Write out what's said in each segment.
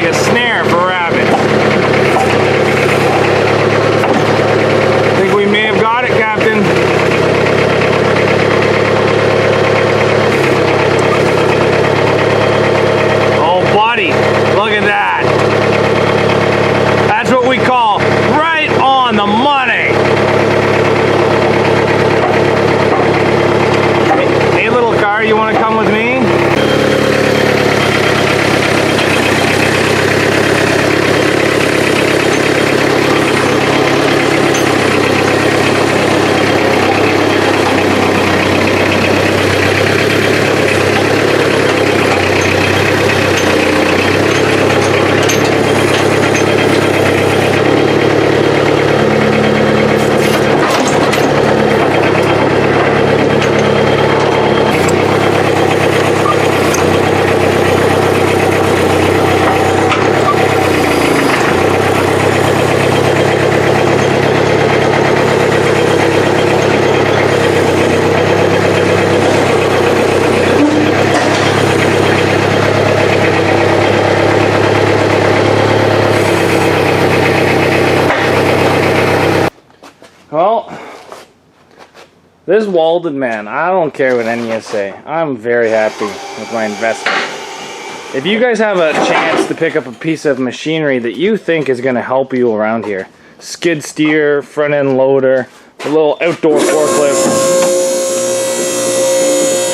a snare for rabbits. I think we may have got it, Captain. Oh, buddy, look at that. That's what we call right on the money. Hey, little car, you want to come with me? Well, this Walden, man, I don't care what any of you say. I'm very happy with my investment. If you guys have a chance to pick up a piece of machinery that you think is going to help you around here, skid steer, front end loader, a little outdoor forklift,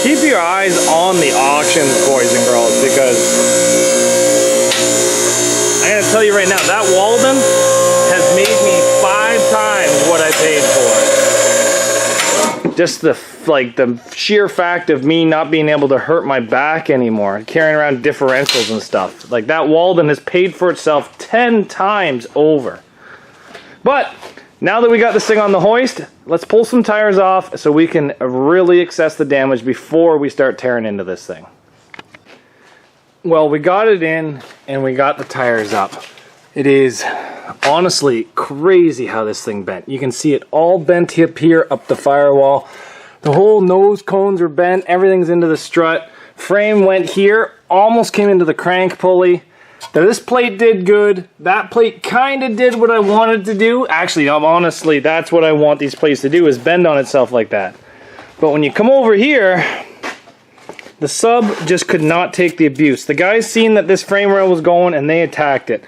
keep your eyes on the auctions, boys and girls, because I gotta tell you right now, that Walden has made me 5 times what I paid for. Just the sheer fact of me not being able to hurt my back anymore, carrying around differentials and stuff. Like, that Walden has paid for itself 10 times over. But now that we got this thing on the hoist, let's pull some tires off so we can really assess the damage before we start tearing into this thing. Well, we got it in and we got the tires up. It is honestly crazy how this thing bent. You can see it all bent up here, up the firewall. The whole nose cones are bent, everything's into the strut. Frame went here, almost came into the crank pulley. Now, this plate did good. That plate kind of did what I wanted to do. Actually, honestly, that's what I want these plates to do, is bend on itself like that. But when you come over here, the sub just could not take the abuse. The guys seen that this frame rail was going and they attacked it.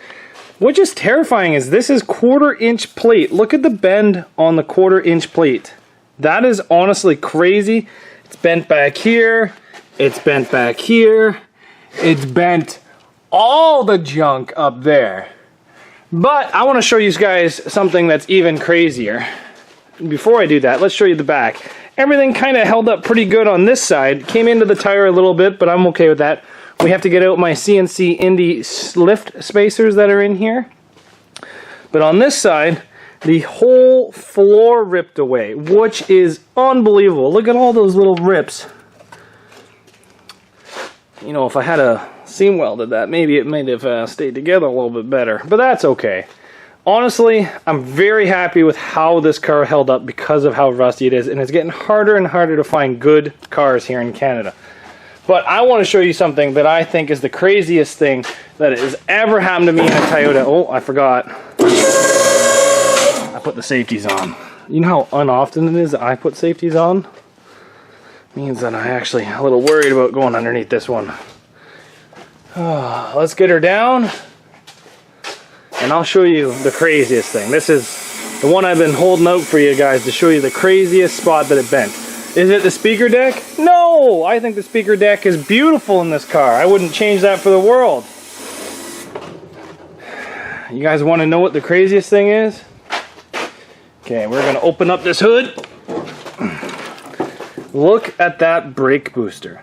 What's just terrifying is this is 1/4 inch plate. Look at the bend on the 1/4 inch plate. That is honestly crazy. It's bent back here. It's bent back here. It's bent all the junk up there. But I want to show you guys something that's even crazier. Before I do that, let's show you the back. Everything kind of held up pretty good on this side. Came into the tire a little bit, but I'm okay with that. We have to get out my CNC Indy lift spacers that are in here. But on this side, the whole floor ripped away, which is unbelievable. Look at all those little rips. You know, if I had a seam welded that, maybe it might have stayed together a little bit better. But that's okay. Honestly, I'm very happy with how this car held up because of how rusty it is. And it's getting harder and harder to find good cars here in Canada. But I want to show you something that I think is the craziest thing that has ever happened to me in a Toyota. Oh, I forgot. I put the safeties on. You know how unoften it is that I put safeties on? It means that I'm actually a little worried about going underneath this one. Let's get her down. And I'll show you the craziest thing. This is the one I've been holding out for you guys to show you the craziest spot that it bent. Is it the speaker deck? No! I think the speaker deck is beautiful in this car. I wouldn't change that for the world. You guys want to know what the craziest thing is? Okay, we're going to open up this hood. Look at that brake booster.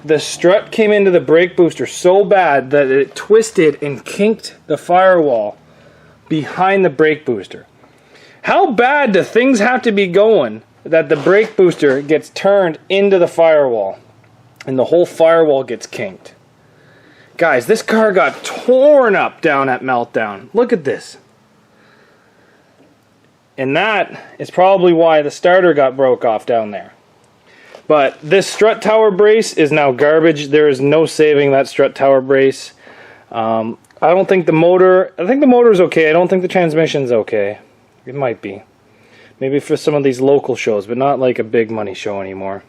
The strut came into the brake booster so bad that it twisted and kinked the firewall behind the brake booster. How bad do things have to be going that the brake booster gets turned into the firewall and the whole firewall gets kinked? Guys, this car got torn up down at Meltdown. Look at this. And that is probably why the starter got broke off down there. But this strut tower brace is now garbage. There is no saving that strut tower brace. I don't think the motor, I think the motor's okay. I don't think the transmission's okay. It might be. Maybe for some of these local shows, but not like a big money show anymore.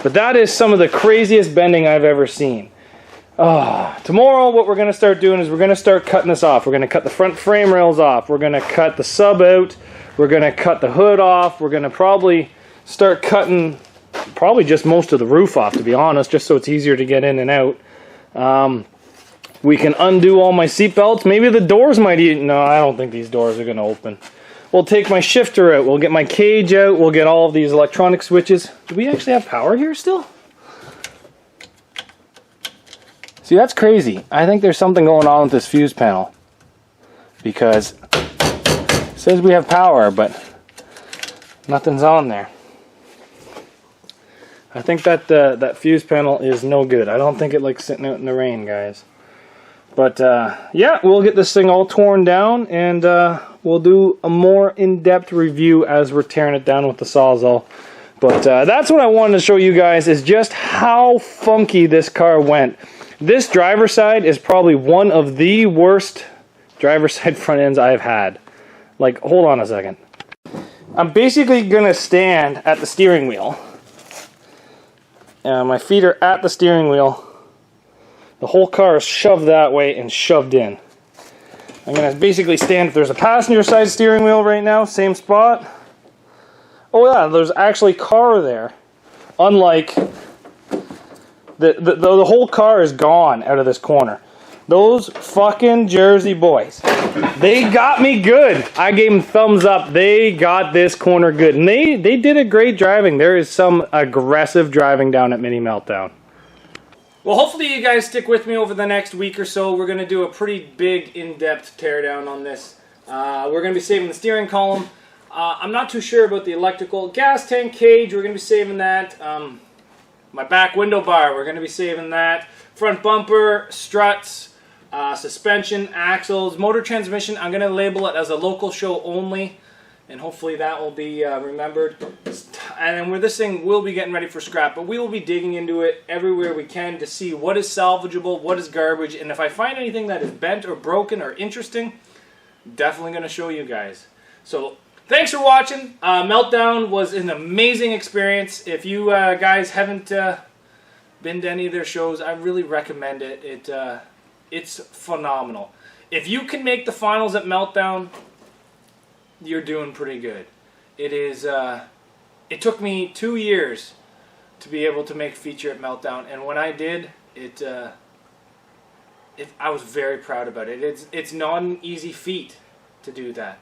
But that is some of the craziest bending I've ever seen. Tomorrow what we're going to start doing is we're going to start cutting this off. We're going to cut the front frame rails off. We're going to cut the sub out. We're going to cut the hood off. We're going to probably start cutting probably just most of the roof off, to be honest, just so it's easier to get in and out. We can undo all my seat belts. Maybe the doors might even... No, I don't think these doors are going to open. We'll take my shifter out. We'll get my cage out. We'll get all of these electronic switches. Do we actually have power here still? See, that's crazy. I think there's something going on with this fuse panel. Because it says we have power, but nothing's on there. I think that that fuse panel is no good. I don't think it likes sitting out in the rain, guys. But yeah, we'll get this thing all torn down, and we'll do a more in-depth review as we're tearing it down with the Sawzall. But that's what I wanted to show you guys, is just how funky this car went. This driver's side is probably one of the worst driver's side front ends I've had. Like, hold on a second. I'm basically going to stand at the steering wheel. My feet are at the steering wheel. The whole car is shoved that way and shoved in. I'm going to basically stand, if there's a passenger side steering wheel right now, same spot. Oh yeah, there's actually car there. Unlike, the whole car is gone out of this corner. Those fucking Jersey boys, they got me good. I gave them thumbs up. They got this corner good. And they did a great driving. There is some aggressive driving down at Mini Meltdown. Well, hopefully you guys stick with me over the next week or so. We're going to do a pretty big, in-depth teardown on this. We're going to be saving the steering column. I'm not too sure about the electrical. Gas tank cage, we're going to be saving that. My back window bar, we're going to be saving that. Front bumper, struts, suspension, axles, motor transmission. I'm going to label it as a local show only, and hopefully that will be remembered. And where this thing will be getting ready for scrap, but we will be digging into it everywhere we can to see what is salvageable, what is garbage, and if I find anything that is bent or broken or interesting, definitely going to show you guys. So thanks for watching. Meltdown was an amazing experience. If you guys haven't been to any of their shows, I really recommend it. It's phenomenal. If you can make the finals at Meltdown, you're doing pretty good. It is. It took me 2 years to be able to make feature at Meltdown, and when I did, I was very proud about it. It's not an easy feat to do that.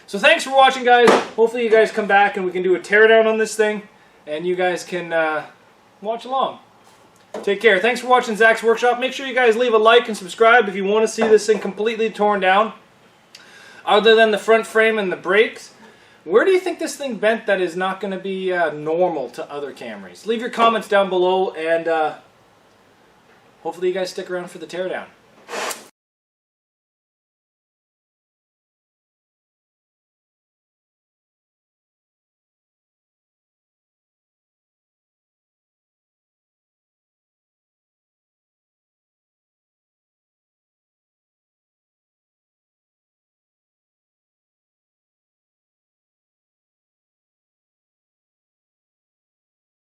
So thanks for watching, guys. Hopefully you guys come back and we can do a teardown on this thing, and you guys can watch along. Take care. Thanks for watching Zach's Workshop. Make sure you guys leave a like and subscribe if you want to see this thing completely torn down. Other than the front frame and the brakes, where do you think this thing bent that is not going to be normal to other Camrys? Leave your comments down below, and hopefully you guys stick around for the teardown.